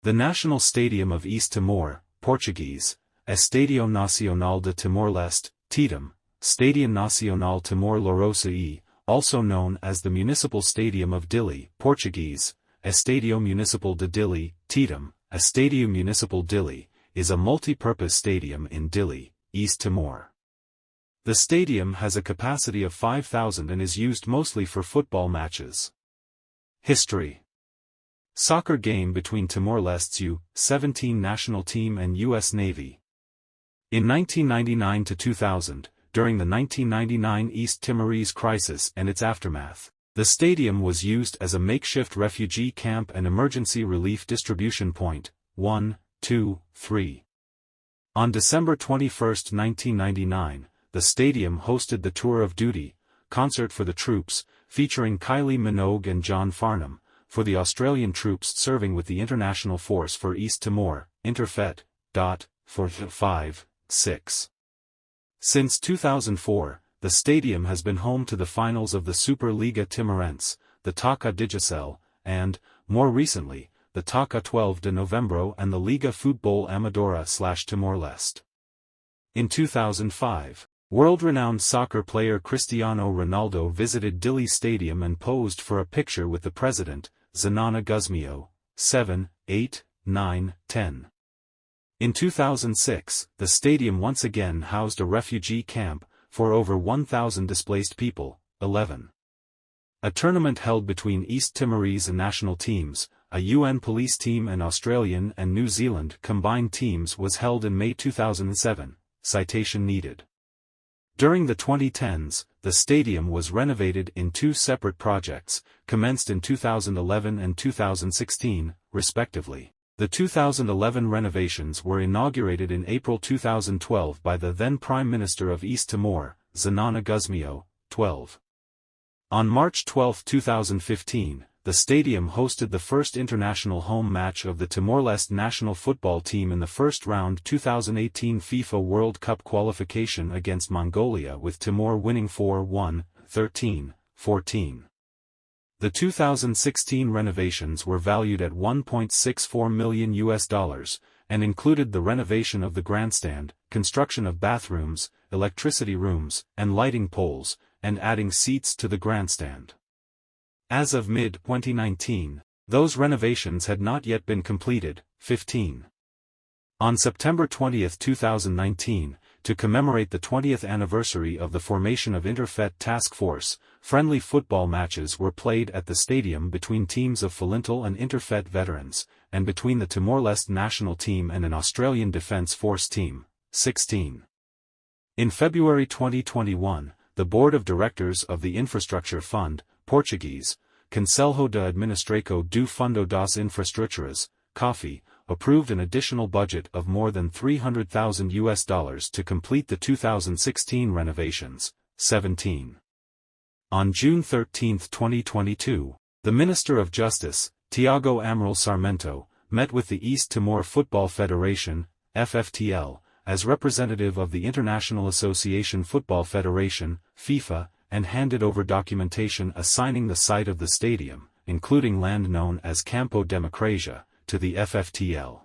The national stadium of East Timor, Portuguese, Estadio Nacional de Timor-Leste, TITIM, Stadio Nacional Timor-Leste e, also known as the Municipal Stadium of Dili, Portuguese, Estadio Municipal de Dili, TITIM, Estadio Municipal Dili, is a multi-purpose stadium in Dili, East Timor. The stadium has a capacity of 5,000 and is used mostly for football matches. History. Soccer game between Timor-Leste's U-17 national team and U.S. Navy. In 1999 to 2000, during the 1999 East Timorese crisis and its aftermath, the stadium was used as a makeshift refugee camp and emergency relief distribution point. 1, 2, 3. On December 21, 1999, the stadium hosted the Tour of Duty, concert for the troops, featuring Kylie Minogue and John Farnham, for the Australian troops serving with the International Force for East Timor, Interfet. 5, 6. Since 2004, the stadium has been home to the finals of the Superliga Timorense, the Taça Digicel, and, more recently, the Taça 12 de Novembro and the Liga Futebol Amadora/Timor-Leste. In 2005, world-renowned soccer player Cristiano Ronaldo visited Dili Stadium and posed for a picture with the president, Zanana Guzmio. 7, 8, 9, 10. In 2006, the stadium once again housed a refugee camp, for over 1,000 displaced people. 11. A tournament held between East Timorese and national teams, a UN police team and Australian and New Zealand combined teams was held in May 2007, citation needed. During the 2010s, the stadium was renovated in two separate projects, commenced in 2011 and 2016, respectively. The 2011 renovations were inaugurated in April 2012 by the then Prime Minister of East Timor, Zanana Guzmio. 12. On March 12, 2015, the stadium hosted the first international home match of the Timor-Leste national football team in the first round 2018 FIFA World Cup qualification against Mongolia, with Timor winning 4-1, 13, 14. The 2016 renovations were valued at $1.64 million, and included the renovation of the grandstand, construction of bathrooms, electricity rooms, and lighting poles, and adding seats to the grandstand. As of mid-2019, those renovations had not yet been completed. 15. On September 20, 2019, to commemorate the 20th anniversary of the formation of Interfet Task Force, friendly football matches were played at the stadium between teams of Filintal and Interfet veterans, and between the Timor-Leste national team and an Australian Defence Force team. 16. In February 2021, the Board of Directors of the Infrastructure Fund, Portuguese, Conselho de Administração do Fundo das Infraestruturas, COFI, approved an additional budget of more than $300,000 to complete the 2016 renovations. 17. On June 13, 2022, the Minister of Justice, Tiago Amaral Sarmento, met with the East Timor Football Federation, FFTL, as representative of the International Association Football Federation, FIFA, and handed over documentation assigning the site of the stadium, including land known as Campo Democracia, to the FFTL.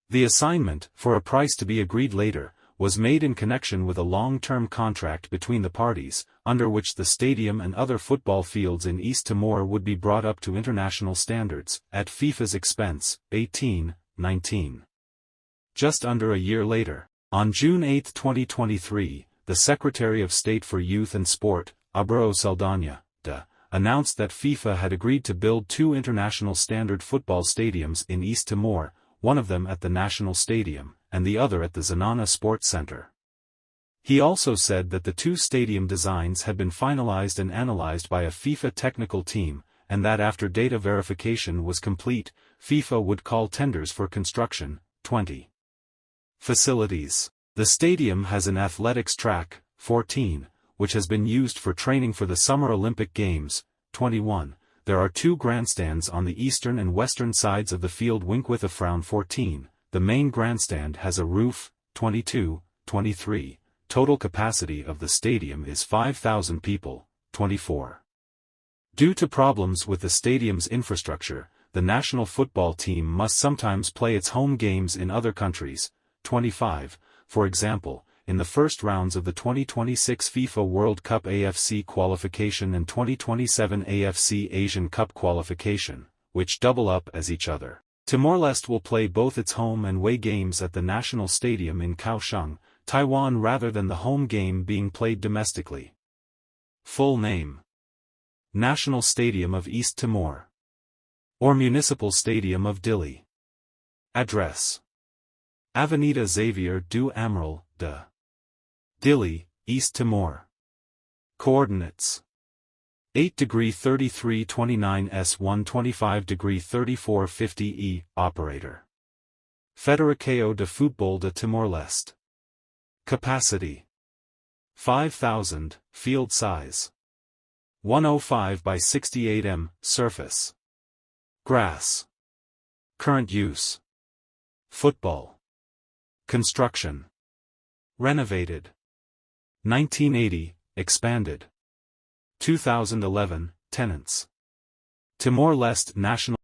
The assignment, for a price to be agreed later, was made in connection with a long-term contract between the parties, under which the stadium and other football fields in East Timor would be brought up to international standards, at FIFA's expense. 18, 19. Just under a year later, on June 8, 2023, the Secretary of State for Youth and Sport, Abreu Saldanha, announced that FIFA had agreed to build two international standard football stadiums in East Timor, one of them at the National Stadium, and the other at the Zanana Sports Center. He also said that the two stadium designs had been finalized and analyzed by a FIFA technical team, and that after data verification was complete, FIFA would call tenders for construction. 20. Facilities. The stadium has an athletics track, 14, which has been used for training for the Summer Olympic Games. 21. There are two grandstands on the eastern and western sides of the field. With a frown. 14. The main grandstand has a roof. 22, 23. Total capacity of the stadium is 5,000 people. 24. Due to problems with the stadium's infrastructure, the national football team must sometimes play its home games in other countries. 25. For example, in the first rounds of the 2026 FIFA World Cup AFC qualification and 2027 AFC Asian Cup qualification, which double up as each other, Timor-Leste will play both its home and away games at the national stadium in Kaohsiung, Taiwan rather than the home game being played domestically. Full name: National Stadium of East Timor or Municipal Stadium of Dili. Address: Avenida Xavier du Amiral de Dili, East Timor. Coordinates: 8°3329 S1 25°3450 E. Operator: Federação de Futebol de Timor-Leste. Capacity: 5,000, field size 105 by 68 m, surface grass. Current use: football. Construction: renovated. 1980, expanded. 2011, tenants. Timor-Leste National